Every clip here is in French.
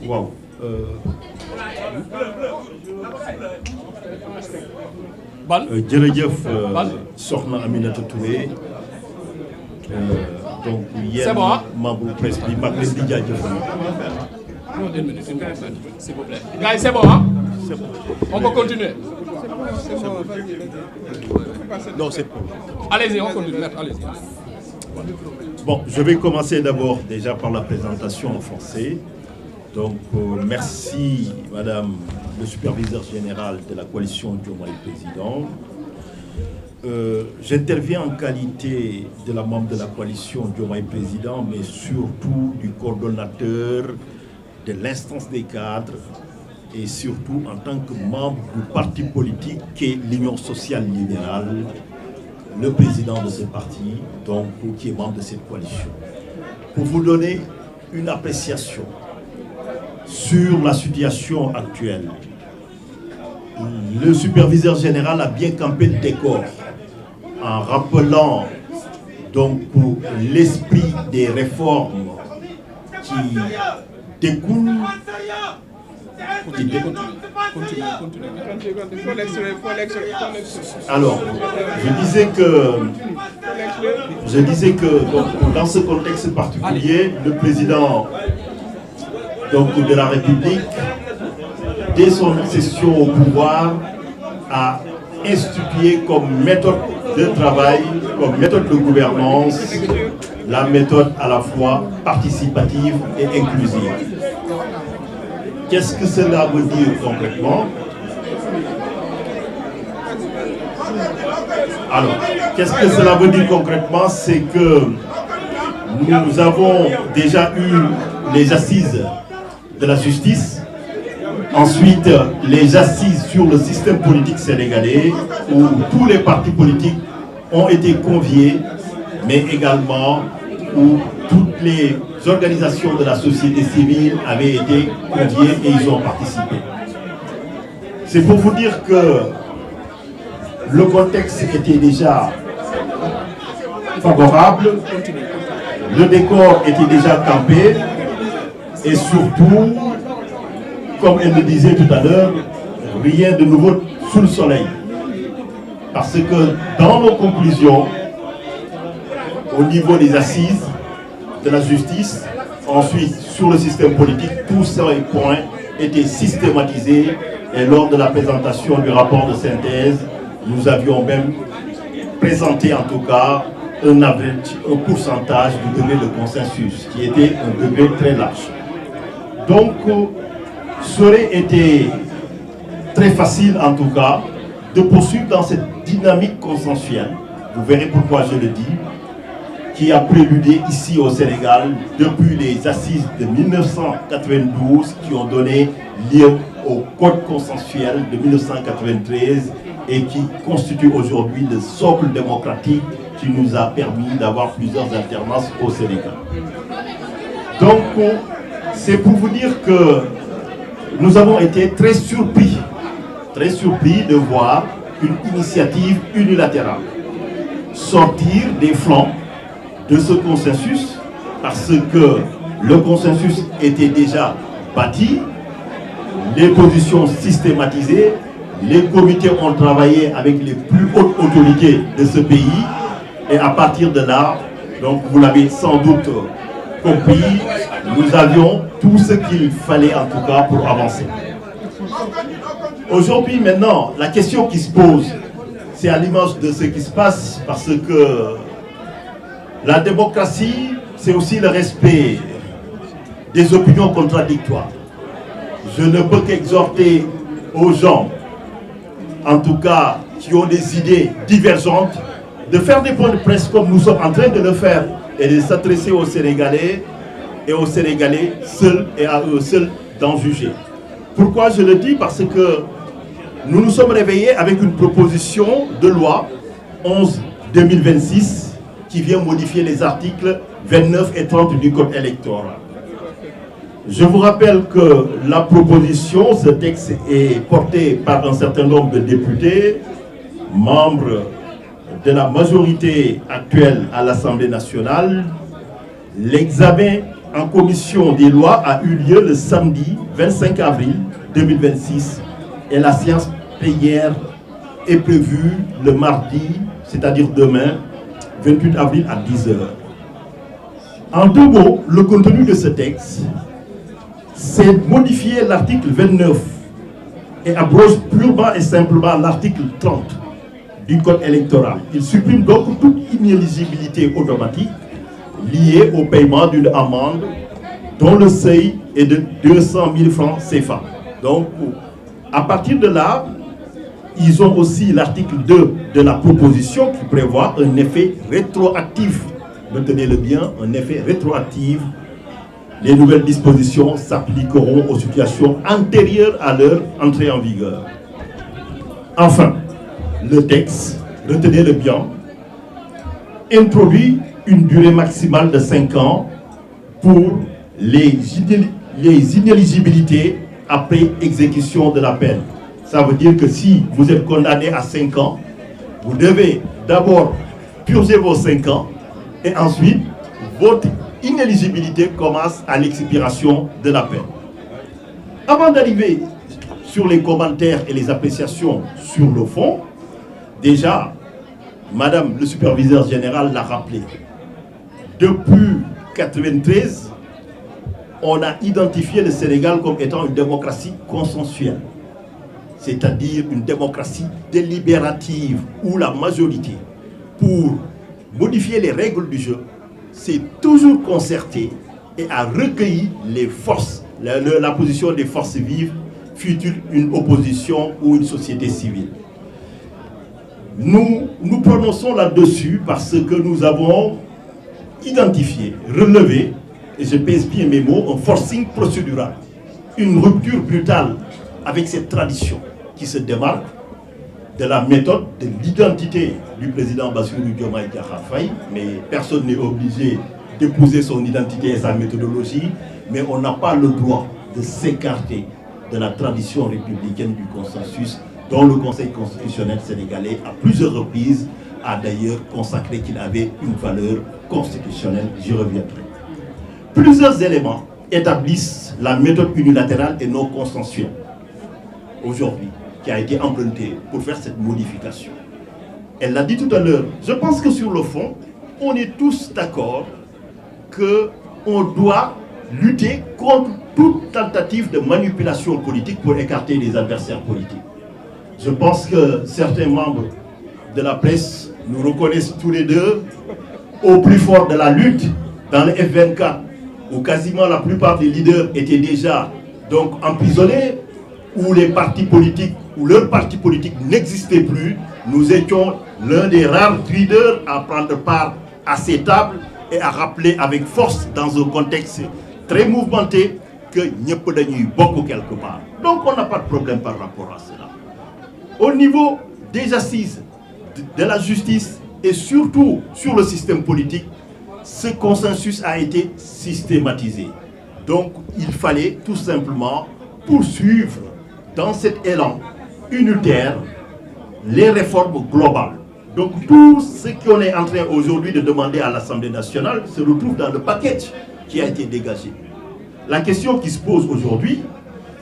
Wow. jërëjëf soxna Aminata Touré donc yéen membre presse bi mag leen di jaajëfal. Non, une minute, s'il vous plaît. Gars, c'est bon, hein? On peut continuer. Non, c'est bon. Allez-y, on continue. Allez-y. Bon, je vais commencer d'abord déjà par la présentation en français. Donc, merci, Madame le superviseur général de la coalition Diomaye Président. J'interviens en qualité de la membre de la coalition Diomaye Président, mais surtout du coordonnateur de l'instance des cadres et surtout en tant que membre du parti politique qui est l'Union sociale libérale, le président de ce parti, donc qui est membre de cette coalition. Pour vous donner une appréciation sur la situation actuelle, le superviseur général a bien campé le décor en rappelant donc l'esprit des réformes qui découlent. Alors, je disais que donc, dans ce contexte particulier, le président donc, de la République, dès son accession au pouvoir, a institué comme méthode de travail, comme méthode de gouvernance, la méthode à la fois participative et inclusive. Qu'est-ce que cela veut dire concrètement? Alors, qu'est-ce que cela veut dire concrètement? C'est que nous avons déjà eu les assises de la justice, ensuite les assises sur le système politique sénégalais, où tous les partis politiques ont été conviés, mais également où toutes les organisations de la société civile avaient été conviées et ils ont participé. C'est pour vous dire que le contexte était déjà favorable, le décor était déjà campé et surtout, comme elle le disait tout à l'heure, rien de nouveau sous le soleil. Parce que dans nos conclusions, au niveau des assises de la justice, ensuite sur le système politique, tous ces points étaient systématisés et lors de la présentation du rapport de synthèse, nous avions même présenté en tout cas un pourcentage du degré de consensus qui était un degré très large. Donc, ça aurait été très facile en tout cas de poursuivre dans cette dynamique consensuelle, vous verrez pourquoi je le dis, qui a préludé ici au Sénégal depuis les assises de 1992 qui ont donné lieu au code consensuel de 1993 et qui constitue aujourd'hui le socle démocratique qui nous a permis d'avoir plusieurs alternances au Sénégal. Donc, c'est pour vous dire que nous avons été très surpris de voir une initiative unilatérale sortir des flancs de ce consensus, parce que le consensus était déjà bâti, les positions systématisées, les comités ont travaillé avec les plus hautes autorités de ce pays, et à partir de là, donc vous l'avez sans doute compris, nous avions tout ce qu'il fallait en tout cas pour avancer. Aujourd'hui, maintenant, la question qui se pose, c'est à l'image de ce qui se passe, parce que la démocratie, c'est aussi le respect des opinions contradictoires. Je ne peux qu'exhorter aux gens, en tout cas, qui ont des idées divergentes, de faire des points de presse comme nous sommes en train de le faire et de s'adresser aux Sénégalais et aux Sénégalais seuls et à eux seuls d'en juger. Pourquoi je le dis? Parce que nous nous sommes réveillés avec une proposition de loi 11/2026 qui vient modifier les articles 29 et 30 du Code électoral. Je vous rappelle que la proposition, ce texte est porté par un certain nombre de députés, membres de la majorité actuelle à l'Assemblée nationale. L'examen en commission des lois a eu lieu le samedi 25 avril 2026 et la séance plénière est prévue le mardi, c'est-à-dire demain, 28 avril à 10h. En deux mots, le contenu de ce texte, c'est modifier l'article 29 et abroge purement et simplement l'article 30 du Code électoral. Il supprime donc toute inéligibilité automatique liée au paiement d'une amende dont le seuil est de 200 000 francs CFA. Donc, à partir de là, ils ont aussi l'article 2 de la proposition qui prévoit un effet rétroactif. Retenez-le bien, un effet rétroactif. Les nouvelles dispositions s'appliqueront aux situations antérieures à leur entrée en vigueur. Enfin, le texte, retenez-le bien, introduit une durée maximale de 5 ans pour les inéligibilités après exécution de la peine. Ça veut dire que si vous êtes condamné à 5 ans, vous devez d'abord purger vos 5 ans et ensuite votre inéligibilité commence à l'expiration de la peine. Avant d'arriver sur les commentaires et les appréciations sur le fond, déjà, Madame le superviseur général l'a rappelé. Depuis 1993, on a identifié le Sénégal comme étant une démocratie consensuelle, c'est-à-dire une démocratie délibérative où la majorité, pour modifier les règles du jeu, s'est toujours concertée et a recueilli les forces, la position des forces vives, fût-il une opposition ou une société civile. Nous nous prononçons là-dessus parce que nous avons identifié, relevé, et je pèse bien mes mots, un forcing procédural, une rupture brutale avec cette tradition qui se démarque de la méthode, de l'identité du président Bassirou Diomaye Diakhar Faye, mais personne n'est obligé d'épouser son identité et sa méthodologie, mais on n'a pas le droit de s'écarter de la tradition républicaine du consensus dont le Conseil constitutionnel sénégalais à plusieurs reprises a d'ailleurs consacré qu'il avait une valeur constitutionnelle, j'y reviendrai. Plusieurs éléments établissent la méthode unilatérale et non consensuelle aujourd'hui, qui a été empruntée pour faire cette modification. Elle l'a dit tout à l'heure, je pense que sur le fond, on est tous d'accord qu'on doit lutter contre toute tentative de manipulation politique pour écarter les adversaires politiques. Je pense que certains membres de la presse nous reconnaissent tous les deux au plus fort de la lutte dans le F24, où quasiment la plupart des leaders étaient déjà donc emprisonnés, où les partis politiques, où leurs partis politiques n'existaient plus. Nous étions l'un des rares leaders à prendre part à ces tables et à rappeler avec force dans un contexte très mouvementé que ñëpp dañuy bokk quelque part. Donc on n'a pas de problème par rapport à cela. Au niveau des assises de la justice et surtout sur le système politique, ce consensus a été systématisé. Donc il fallait tout simplement poursuivre dans cet élan unitaire les réformes globales. Donc tout ce qu'on est en train aujourd'hui de demander à l'Assemblée nationale se retrouve dans le package qui a été dégagé. La question qui se pose aujourd'hui,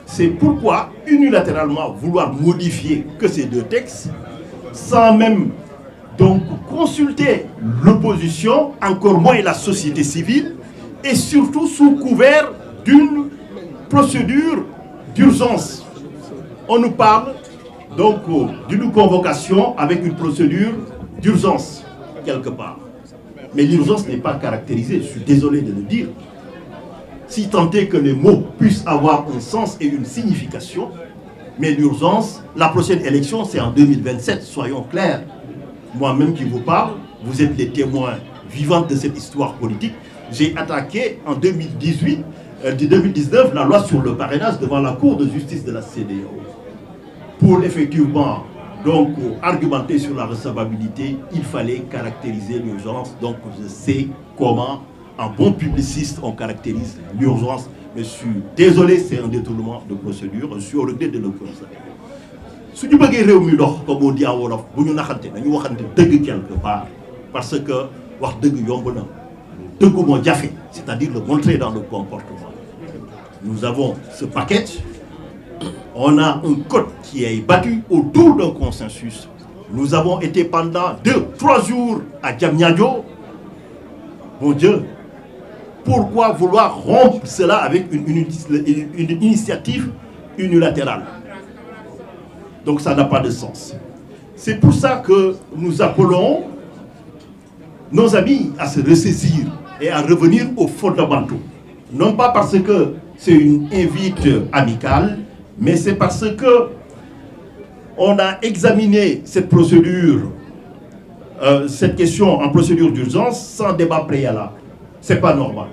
c'est pourquoi unilatéralement vouloir modifier que ces deux textes sans même donc consulter l'opposition, encore moins la société civile, et surtout sous couvert d'une procédure d'urgence. On nous parle donc d'une convocation avec une procédure d'urgence quelque part. Mais l'urgence n'est pas caractérisée, je suis désolé de le dire. Si tant est que les mots puissent avoir un sens et une signification, mais l'urgence, la prochaine élection, c'est en 2027, soyons clairs. Moi-même qui vous parle, vous êtes les témoins vivants de cette histoire politique. J'ai attaqué en 2019 la loi sur le parrainage devant la Cour de justice de la CEDEAO. Pour effectivement donc argumenter sur la recevabilité, il fallait caractériser l'urgence. Donc je sais comment, en bon publiciste, on caractérise l'urgence. Mais je suis désolé, c'est un détournement de procédure. Je suis au regret de le constater. Si nous voulons comme on dit en Wolof, nous devons quelque part. Parce que wax deug yomb na Degoumon Diafé, c'est-à-dire le montrer dans le comportement. Nous avons ce package, on a un code qui est battu autour d'un consensus. Nous avons été pendant 2-3 jours à Diamniadio. Mon Dieu, pourquoi vouloir rompre cela avec une initiative unilatérale? Donc ça n'a pas de sens. C'est pour ça que nous appelons nos amis à se ressaisir et à revenir aux fondamentaux. Non pas parce que c'est une invite amicale, mais c'est parce que on a examiné cette procédure, cette question en procédure d'urgence sans débat préalable. Ce n'est pas normal.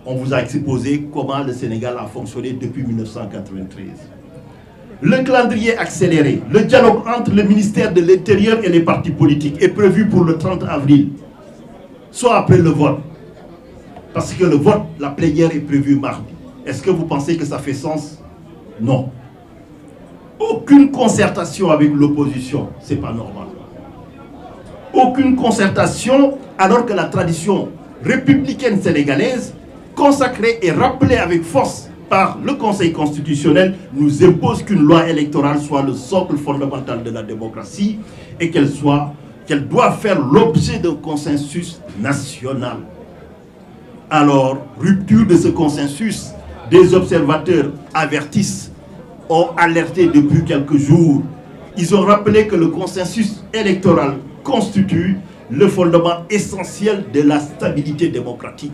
On vous a exposé comment le Sénégal a fonctionné depuis 1993. Le calendrier accéléré, le dialogue entre le ministère de l'Intérieur et les partis politiques est prévu pour le 30 avril, soit après le vote. Parce que le vote, la plénière est prévue mardi. Est-ce que vous pensez que ça fait sens? Non. Aucune concertation avec l'opposition, ce n'est pas normal. Aucune concertation alors que la tradition républicaine sénégalaise, consacrée et rappelée avec force par le Conseil constitutionnel, nous impose qu'une loi électorale soit le socle fondamental de la démocratie et qu'elle doit faire l'objet d'un consensus national. Alors, rupture de ce consensus, des observateurs avertissent, ont alerté depuis quelques jours. Ils ont rappelé que le consensus électoral constitue le fondement essentiel de la stabilité démocratique.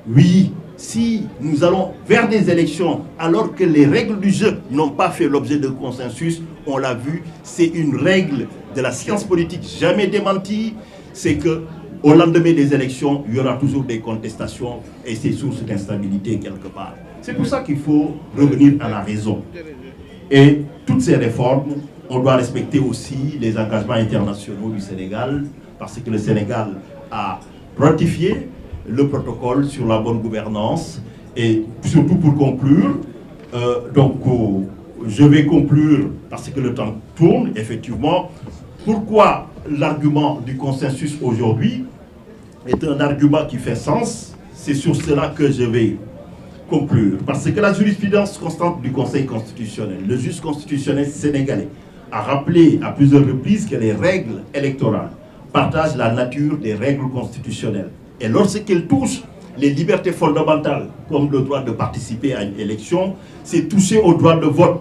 Oui, si nous allons vers des élections alors que les règles du jeu n'ont pas fait l'objet de consensus, on l'a vu, c'est une règle de la science politique jamais démentie, c'est que au lendemain des élections, il y aura toujours des contestations et c'est source d'instabilité quelque part. C'est pour ça qu'il faut revenir à la raison. Et toutes ces réformes, on doit respecter aussi les engagements internationaux du Sénégal, parce que le Sénégal a ratifié le protocole sur la bonne gouvernance. Et surtout pour conclure, je vais conclure parce que le temps tourne, effectivement. Pourquoi l'argument du consensus aujourd'hui est un argument qui fait sens? C'est sur cela que je vais conclure. Parce que la jurisprudence constante du Conseil constitutionnel, le juge constitutionnel sénégalais, a rappelé à plusieurs reprises que les règles électorales partagent la nature des règles constitutionnelles. Et lorsqu'elles touchent les libertés fondamentales, comme le droit de participer à une élection, c'est toucher au droit de vote.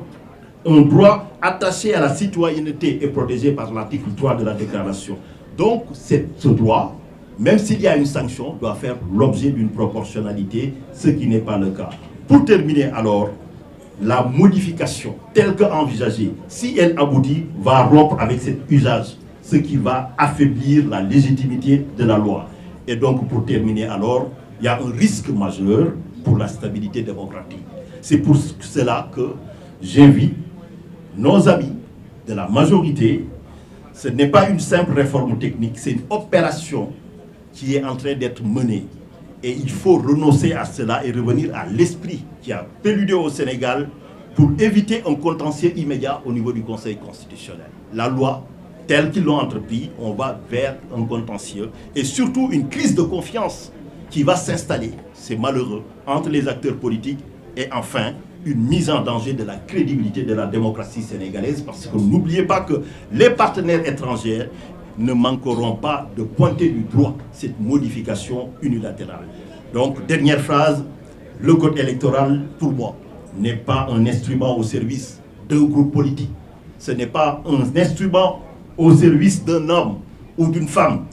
Un droit attaché à la citoyenneté et protégé par l'article 3 de la Déclaration. Donc, ce droit, même s'il y a une sanction, doit faire l'objet d'une proportionnalité, ce qui n'est pas le cas. Pour terminer alors, la modification telle qu'envisagée, si elle aboutit, va rompre avec cet usage, ce qui va affaiblir la légitimité de la loi. Et donc, pour terminer alors, il y a un risque majeur pour la stabilité démocratique. C'est pour cela que j'invite nos amis de la majorité. Ce n'est pas une simple réforme technique, c'est une opération qui est en train d'être menée. Et il faut renoncer à cela et revenir à l'esprit qui a préludé au Sénégal pour éviter un contentieux immédiat au niveau du Conseil constitutionnel. La loi, telle qu'ils l'ont entrepris, on va vers un contentieux et surtout une crise de confiance qui va s'installer, c'est malheureux, entre les acteurs politiques et enfin une mise en danger de la crédibilité de la démocratie sénégalaise, parce que n'oubliez pas que les partenaires étrangers ne manqueront pas de pointer du doigt cette modification unilatérale. Donc, dernière phrase, le code électoral, pour moi, n'est pas un instrument au service d'un groupe politique. Ce n'est pas un instrument au service d'un homme ou d'une femme.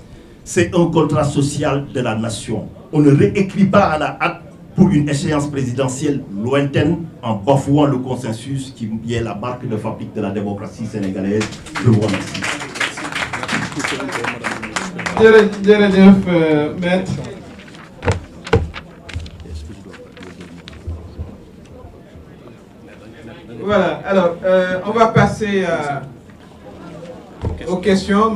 C'est un contrat social de la nation. On ne réécrit pas à la hâte pour une échéance présidentielle lointaine en bafouant le consensus qui est la marque de fabrique de la démocratie sénégalaise. Je vous remercie. Maître. Voilà, alors on va passer aux questions.